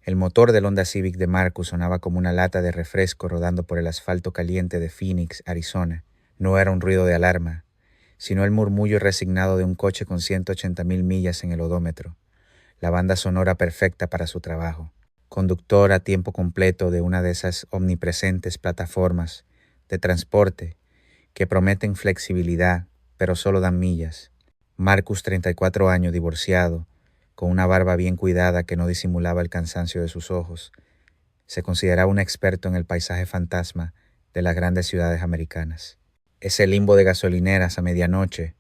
El motor del Honda Civic de Marcus sonaba como una lata de refresco rodando por el asfalto caliente de Phoenix, Arizona. No era un ruido de alarma, sino el murmullo resignado de un coche con 180,000 millas en el odómetro, la banda sonora perfecta para su trabajo. Conductor a tiempo completo de una de esas omnipresentes plataformas de transporte que prometen flexibilidad, pero solo dan millas. Marcus, 34 años, divorciado, con una barba bien cuidada que no disimulaba el cansancio de sus ojos, se consideraba un experto en el paisaje fantasma de las grandes ciudades americanas. Ese limbo de gasolineras a medianoche,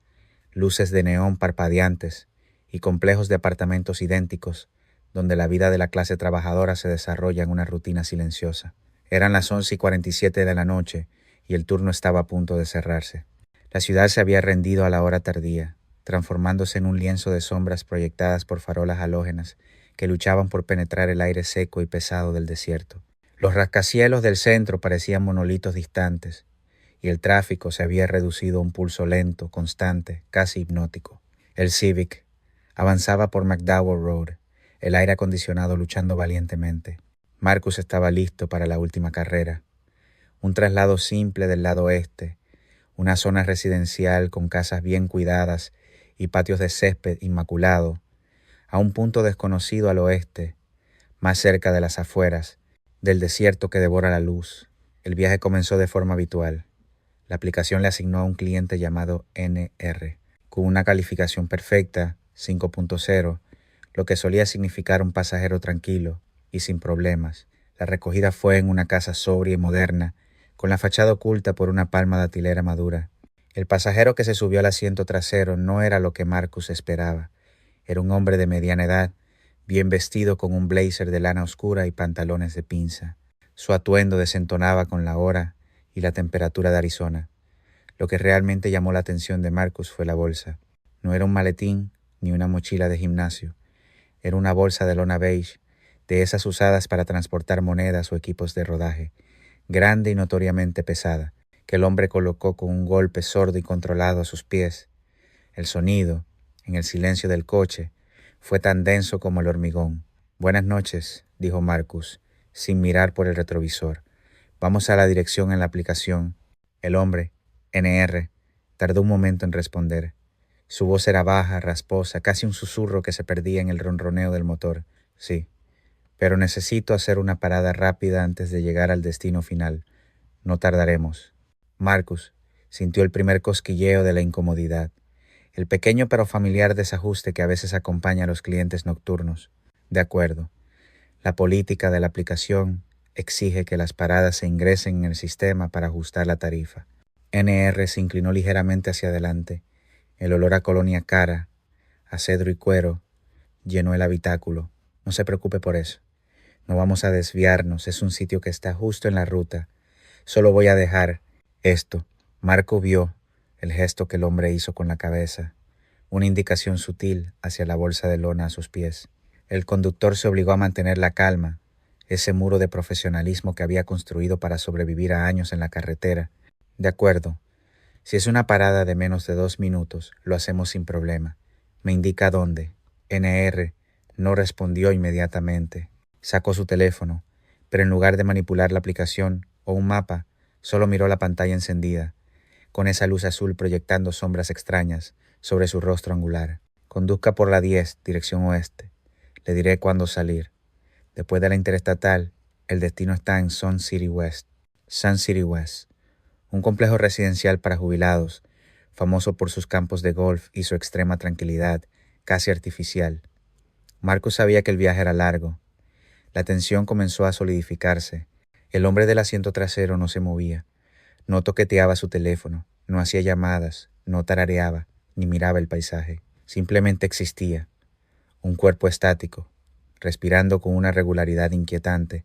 luces de neón parpadeantes y complejos de apartamentos idénticos, donde la vida de la clase trabajadora se desarrolla en una rutina silenciosa. Eran las 11:47 de la noche y el turno estaba a punto de cerrarse. La ciudad se había rendido a la hora tardía, transformándose en un lienzo de sombras proyectadas por farolas halógenas que luchaban por penetrar el aire seco y pesado del desierto. Los rascacielos del centro parecían monolitos distantes, y el tráfico se había reducido a un pulso lento, constante, casi hipnótico. El Civic avanzaba por McDowell Road, el aire acondicionado luchando valientemente. Marcus estaba listo para la última carrera. Un traslado simple del lado oeste, una zona residencial con casas bien cuidadas y patios de césped inmaculado, a un punto desconocido al oeste, más cerca de las afueras, del desierto que devora la luz. El viaje comenzó de forma habitual. La aplicación le asignó a un cliente llamado NR, con una calificación perfecta, 5.0, lo que solía significar un pasajero tranquilo y sin problemas. La recogida fue en una casa sobria y moderna, con la fachada oculta por una palma datilera madura. El pasajero que se subió al asiento trasero no era lo que Marcus esperaba. Era un hombre de mediana edad, bien vestido con un blazer de lana oscura y pantalones de pinza. Su atuendo desentonaba con la hora y la temperatura de Arizona. Lo que realmente llamó la atención de Marcus fue la bolsa. No era un maletín ni una mochila de gimnasio. Era una bolsa de lona beige, de esas usadas para transportar monedas o equipos de rodaje, grande y notoriamente pesada, que el hombre colocó con un golpe sordo y controlado a sus pies. El sonido, en el silencio del coche, fue tan denso como el hormigón. «Buenas noches», dijo Marcus, sin mirar por el retrovisor. «Vamos a la dirección en la aplicación». El hombre, NR, tardó un momento en responder. Su voz era baja, rasposa, casi un susurro que se perdía en el ronroneo del motor. «Sí, pero necesito hacer una parada rápida antes de llegar al destino final. No tardaremos». Marcus sintió el primer cosquilleo de la incomodidad, el pequeño pero familiar desajuste que a veces acompaña a los clientes nocturnos. De acuerdo. La política de la aplicación exige que las paradas se ingresen en el sistema para ajustar la tarifa. NR se inclinó ligeramente hacia adelante. El olor a colonia cara, a cedro y cuero, llenó el habitáculo. «No se preocupe por eso. No vamos a desviarnos, es un sitio que está justo en la ruta. Solo voy a dejar esto». Marco vio el gesto que el hombre hizo con la cabeza, una indicación sutil hacia la bolsa de lona a sus pies. El conductor se obligó a mantener la calma, ese muro de profesionalismo que había construido para sobrevivir a años en la carretera. «De acuerdo. Si es una parada de menos de 2 minutos, lo hacemos sin problema. ¿Me indica dónde?» NR no respondió inmediatamente. Sacó su teléfono, pero en lugar de manipular la aplicación o un mapa, solo miró la pantalla encendida, con esa luz azul proyectando sombras extrañas sobre su rostro angular. «Conduzca por la 10, dirección oeste. Le diré cuándo salir. Después de la interestatal, el destino está en Sun City West». Sun City West, un complejo residencial para jubilados, famoso por sus campos de golf y su extrema tranquilidad, casi artificial. Marcus sabía que el viaje era largo. La tensión comenzó a solidificarse. El hombre del asiento trasero no se movía. No toqueteaba su teléfono, no hacía llamadas, no tarareaba, ni miraba el paisaje. Simplemente existía. Un cuerpo estático, respirando con una regularidad inquietante,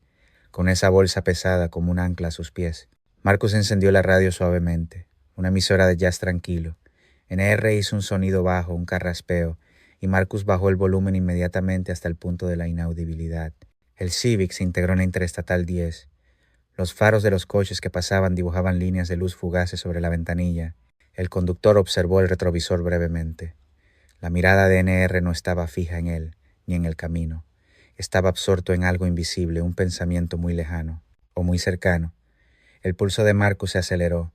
con esa bolsa pesada como un ancla a sus pies. Marcus encendió la radio suavemente, una emisora de jazz tranquilo. NR hizo un sonido bajo, un carraspeo, y Marcus bajó el volumen inmediatamente hasta el punto de la inaudibilidad. El Civic se integró en la Interestatal 10. Los faros de los coches que pasaban dibujaban líneas de luz fugaces sobre la ventanilla. El conductor observó el retrovisor brevemente. La mirada de NR no estaba fija en él, ni en el camino. Estaba absorto en algo invisible, un pensamiento muy lejano, o muy cercano. El pulso de Marcus se aceleró.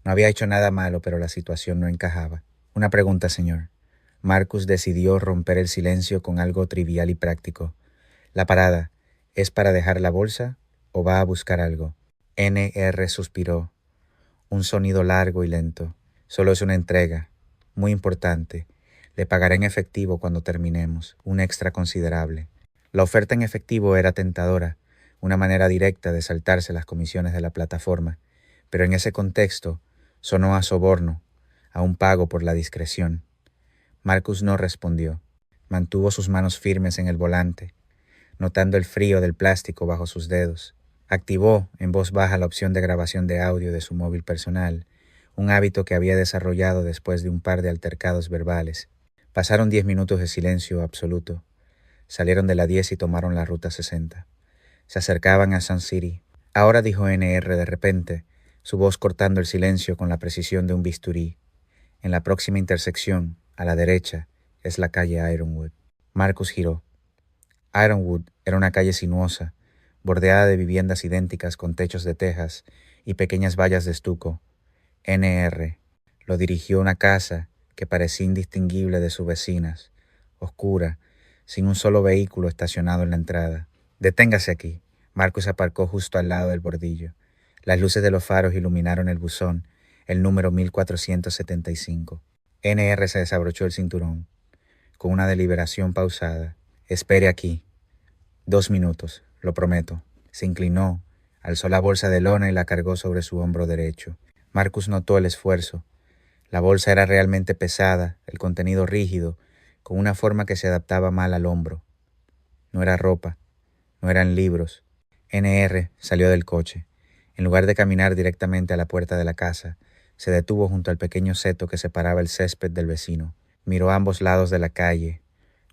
No había hecho nada malo, pero la situación no encajaba. Una pregunta, señor. Marcus decidió romper el silencio con algo trivial y práctico. La parada, ¿es para dejar la bolsa o va a buscar algo? NR suspiró. Un sonido largo y lento. Solo es una entrega. Muy importante. Le pagaré en efectivo cuando terminemos. Un extra considerable. La oferta en efectivo era tentadora, una manera directa de saltarse las comisiones de la plataforma, pero en ese contexto sonó a soborno, a un pago por la discreción. Marcus no respondió. Mantuvo sus manos firmes en el volante, notando el frío del plástico bajo sus dedos. Activó en voz baja la opción de grabación de audio de su móvil personal, un hábito que había desarrollado después de un par de altercados verbales. Pasaron 10 minutos de silencio absoluto. Salieron de la 10 y tomaron la ruta 60. Se acercaban a Sun City. Ahora, dijo NR de repente, su voz cortando el silencio con la precisión de un bisturí. En la próxima intersección, a la derecha, es la calle Ironwood. Marcus giró. Ironwood era una calle sinuosa, bordeada de viviendas idénticas con techos de tejas y pequeñas vallas de estuco. NR lo dirigió a una casa que parecía indistinguible de sus vecinas, oscura, sin un solo vehículo estacionado en la entrada. Deténgase aquí. Marcus aparcó justo al lado del bordillo. Las luces de los faros iluminaron el buzón, el número 1475. NR se desabrochó el cinturón. Con una deliberación pausada. Espere aquí. 2 minutos, lo prometo. Se inclinó, alzó la bolsa de lona y la cargó sobre su hombro derecho. Marcus notó el esfuerzo. La bolsa era realmente pesada, el contenido rígido, con una forma que se adaptaba mal al hombro. No era ropa, no eran libros. NR salió del coche. En lugar de caminar directamente a la puerta de la casa, se detuvo junto al pequeño seto que separaba el césped del vecino. Miró a ambos lados de la calle,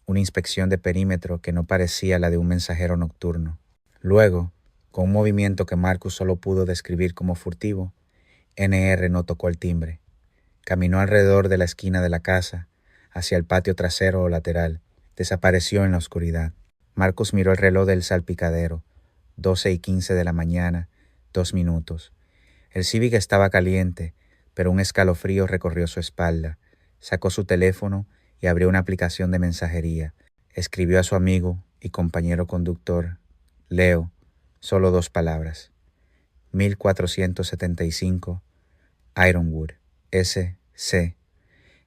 una inspección de perímetro que no parecía la de un mensajero nocturno. Luego, con un movimiento que Marcus solo pudo describir como furtivo, NR no tocó el timbre. Caminó alrededor de la esquina de la casa, hacia el patio trasero o lateral. Desapareció en la oscuridad. Marcus miró el reloj del salpicadero. 12:15 de la mañana, 2 minutos. El Civic estaba caliente, pero un escalofrío recorrió su espalda. Sacó su teléfono y abrió una aplicación de mensajería. Escribió a su amigo y compañero conductor, Leo, solo 2 palabras. 1475, Ironwood, S.C.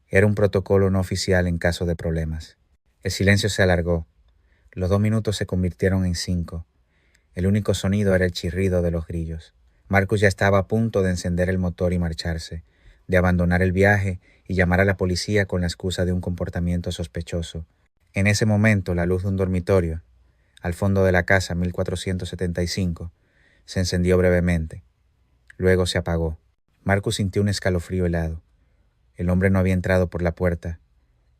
Era un protocolo no oficial en caso de problemas. El silencio se alargó. Los 2 minutos se convirtieron en 5. El único sonido era el chirrido de los grillos. Marcus ya estaba a punto de encender el motor y marcharse, de abandonar el viaje y llamar a la policía con la excusa de un comportamiento sospechoso. En ese momento, la luz de un dormitorio, al fondo de la casa 1475, se encendió brevemente. Luego se apagó. Marcus sintió un escalofrío helado. El hombre no había entrado por la puerta.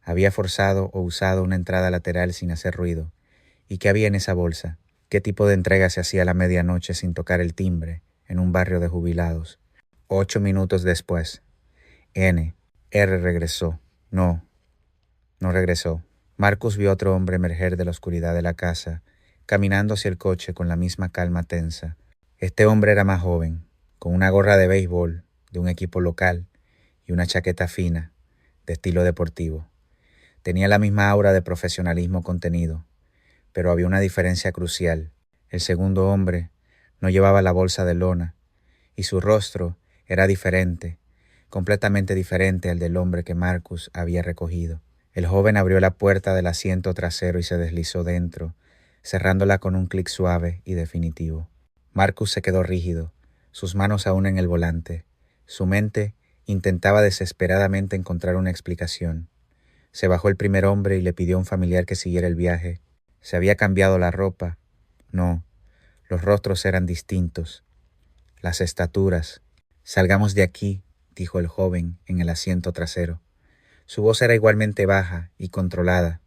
Había forzado o usado una entrada lateral sin hacer ruido. ¿Y qué había en esa bolsa? ¿Qué tipo de entrega se hacía a la medianoche sin tocar el timbre en un barrio de jubilados? 8 minutos después, R regresó. No regresó. Marcus vio a otro hombre emerger de la oscuridad de la casa, caminando hacia el coche con la misma calma tensa. Este hombre era más joven, con una gorra de béisbol de un equipo local y una chaqueta fina, de estilo deportivo. Tenía la misma aura de profesionalismo contenido, pero había una diferencia crucial. El segundo hombre no llevaba la bolsa de lona, y su rostro era diferente, completamente diferente al del hombre que Marcus había recogido. El joven abrió la puerta del asiento trasero y se deslizó dentro, cerrándola con un clic suave y definitivo. Marcus se quedó rígido, sus manos aún en el volante. Su mente intentaba desesperadamente encontrar una explicación. Se bajó el primer hombre y le pidió a un familiar que siguiera el viaje. ¿Se había cambiado la ropa? No, los rostros eran distintos. Las estaturas. Salgamos de aquí, dijo el joven en el asiento trasero. Su voz era igualmente baja y controlada,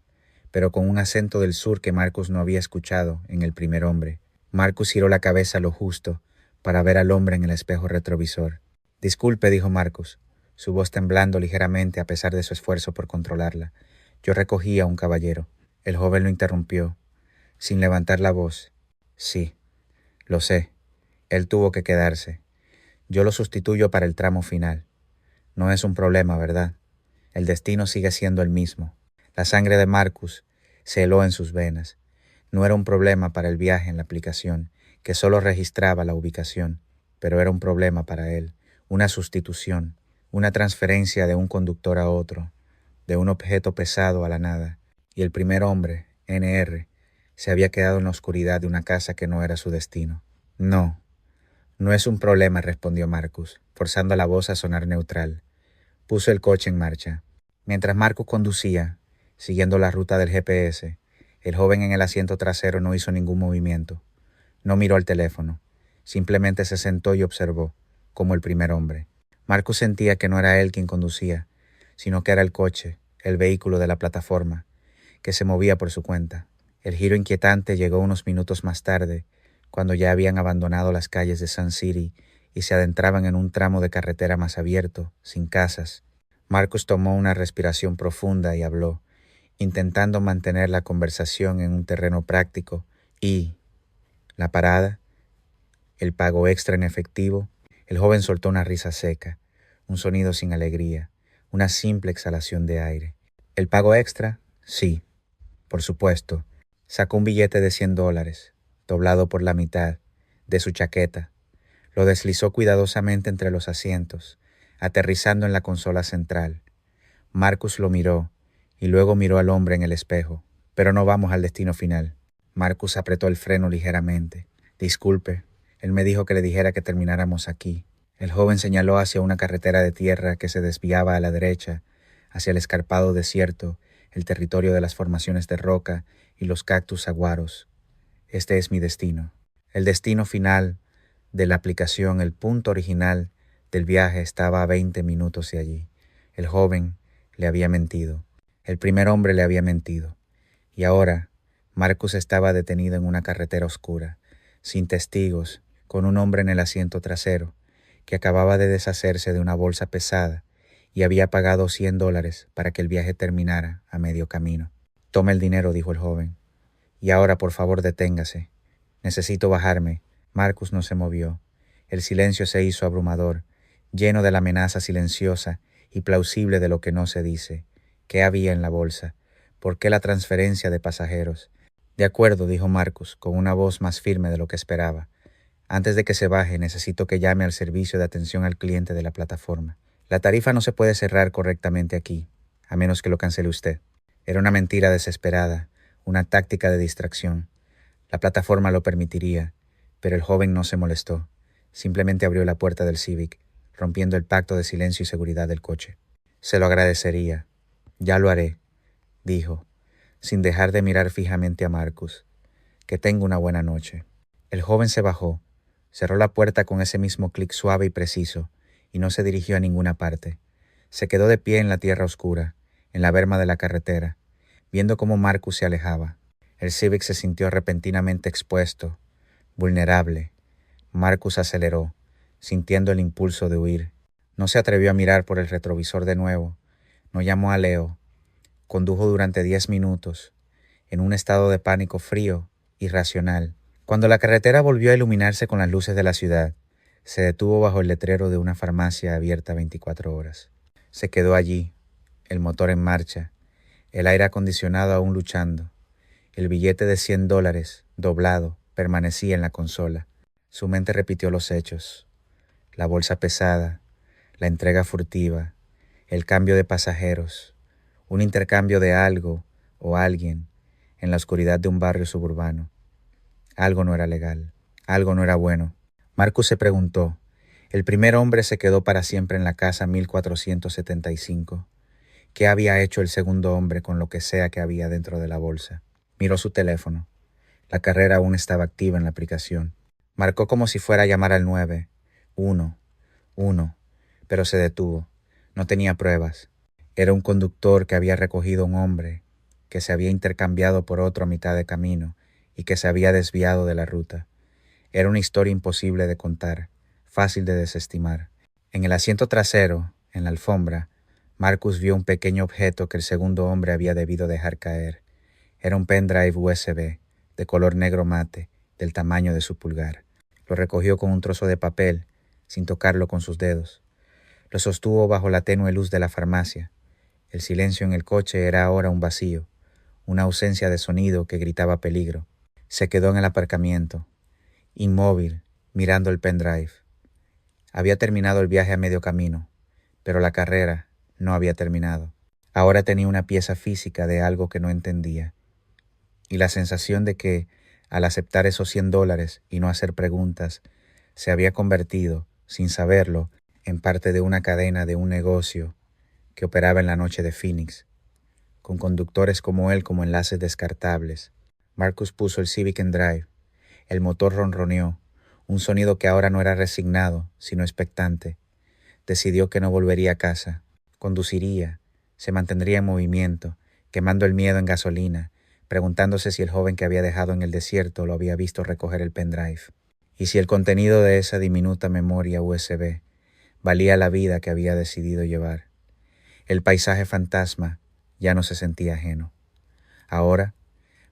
pero con un acento del sur que Marcus no había escuchado en el primer hombre. Marcus giró la cabeza lo justo para ver al hombre en el espejo retrovisor. Disculpe, dijo Marcus, su voz temblando ligeramente a pesar de su esfuerzo por controlarla. Yo recogí a un caballero. El joven lo interrumpió. sin levantar la voz. Sí, lo sé. Él tuvo que quedarse. Yo lo sustituyo para el tramo final. No es un problema, ¿verdad? El destino sigue siendo el mismo. La sangre de Marcus se heló en sus venas. No era un problema para el viaje en la aplicación, que solo registraba la ubicación, pero era un problema para él, una sustitución, una transferencia de un conductor a otro, de un objeto pesado a la nada. Y el primer hombre, NR, se había quedado en la oscuridad de una casa que no era su destino. No, no es un problema, respondió Marcus, forzando la voz a sonar neutral. Puso el coche en marcha. Mientras Marcus conducía, siguiendo la ruta del GPS, el joven en el asiento trasero no hizo ningún movimiento. No miró el teléfono. Simplemente se sentó y observó, como el primer hombre. Marcus sentía que no era él quien conducía, sino que era el coche, el vehículo de la plataforma, que se movía por su cuenta. El giro inquietante llegó unos minutos más tarde, cuando ya habían abandonado las calles de Sun City y se adentraban en un tramo de carretera más abierto, sin casas. Marcus tomó una respiración profunda y habló, intentando mantener la conversación en un terreno práctico. ¿Y la parada? ¿El pago extra en efectivo? El joven soltó una risa seca, un sonido sin alegría, una simple exhalación de aire. ¿El pago extra? Sí, por supuesto. Sacó un billete de $100, doblado por la mitad, de su chaqueta. Lo deslizó cuidadosamente entre los asientos, aterrizando en la consola central. Marcus lo miró, y luego miró al hombre en el espejo. Pero no vamos al destino final. Marcus apretó el freno ligeramente. Disculpe, él me dijo que le dijera que termináramos aquí. El joven señaló hacia una carretera de tierra que se desviaba a la derecha, hacia el escarpado desierto, el territorio de las formaciones de roca y los cactus saguaros. Este es mi destino. El destino final de la aplicación, el punto original del viaje, estaba a 20 minutos de allí. El joven le había mentido. El primer hombre le había mentido. Y ahora Marcus estaba detenido en una carretera oscura, sin testigos, con un hombre en el asiento trasero, que acababa de deshacerse de una bolsa pesada y había pagado $100 para que el viaje terminara a medio camino. Tome el dinero, dijo el joven. Y ahora, por favor, deténgase. Necesito bajarme. Marcus no se movió. El silencio se hizo abrumador, lleno de la amenaza silenciosa y plausible de lo que no se dice. ¿Qué había en la bolsa? ¿Por qué la transferencia de pasajeros? De acuerdo, dijo Marcus, con una voz más firme de lo que esperaba. Antes de que se baje, necesito que llame al servicio de atención al cliente de la plataforma. La tarifa no se puede cerrar correctamente aquí, a menos que lo cancele usted. Era una mentira desesperada, una táctica de distracción. La plataforma lo permitiría, pero el joven no se molestó. Simplemente abrió la puerta del Civic, rompiendo el pacto de silencio y seguridad del coche. Se lo agradecería. Ya lo haré, dijo, sin dejar de mirar fijamente a Marcus. Que tenga una buena noche. El joven se bajó, cerró la puerta con ese mismo clic suave y preciso, y no se dirigió a ninguna parte. Se quedó de pie en la tierra oscura, en la berma de la carretera, viendo cómo Marcus se alejaba. El Civic se sintió repentinamente expuesto, vulnerable. Marcus aceleró, sintiendo el impulso de huir. No se atrevió a mirar por el retrovisor de nuevo. No llamó a Leo. Condujo durante 10 minutos, en un estado de pánico frío, irracional. Cuando la carretera volvió a iluminarse con las luces de la ciudad, se detuvo bajo el letrero de una farmacia abierta 24 horas. Se quedó allí, el motor en marcha, el aire acondicionado aún luchando. El billete de $100, doblado, permanecía en la consola. Su mente repitió los hechos: la bolsa pesada, la entrega furtiva, el cambio de pasajeros, un intercambio de algo o alguien en la oscuridad de un barrio suburbano. Algo no era legal, algo no era bueno. Marcus se preguntó, ¿el primer hombre se quedó para siempre en la casa 1475? ¿Qué había hecho el segundo hombre con lo que sea que había dentro de la bolsa? Miró su teléfono. La carrera aún estaba activa en la aplicación. Marcó como si fuera a llamar al 911, pero se detuvo. No tenía pruebas. Era un conductor que había recogido a un hombre, que se había intercambiado por otro a mitad de camino y que se había desviado de la ruta. Era una historia imposible de contar, fácil de desestimar. En el asiento trasero, en la alfombra, Marcus vio un pequeño objeto que el segundo hombre había debido dejar caer. Era un pendrive USB, de color negro mate, del tamaño de su pulgar. Lo recogió con un trozo de papel, sin tocarlo con sus dedos. Lo sostuvo bajo la tenue luz de la farmacia. El silencio en el coche era ahora un vacío, una ausencia de sonido que gritaba peligro. Se quedó en el aparcamiento, inmóvil, mirando el pendrive. Había terminado el viaje a medio camino, pero la carrera no había terminado. Ahora tenía una pieza física de algo que no entendía, y la sensación de que, al aceptar esos $100 y no hacer preguntas, se había convertido, sin saberlo, en parte de una cadena de un negocio que operaba en la noche de Phoenix, con conductores como él como enlaces descartables. Marcus puso el Civic en drive. El motor ronroneó, un sonido que ahora no era resignado, sino expectante. Decidió que no volvería a casa. Conduciría, se mantendría en movimiento, quemando el miedo en gasolina, preguntándose si el joven que había dejado en el desierto lo había visto recoger el pendrive, y si el contenido de esa diminuta memoria USB valía la vida que había decidido llevar. El paisaje fantasma ya no se sentía ajeno. Ahora,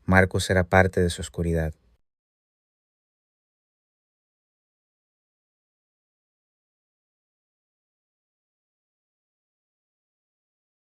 Marcus era parte de su oscuridad.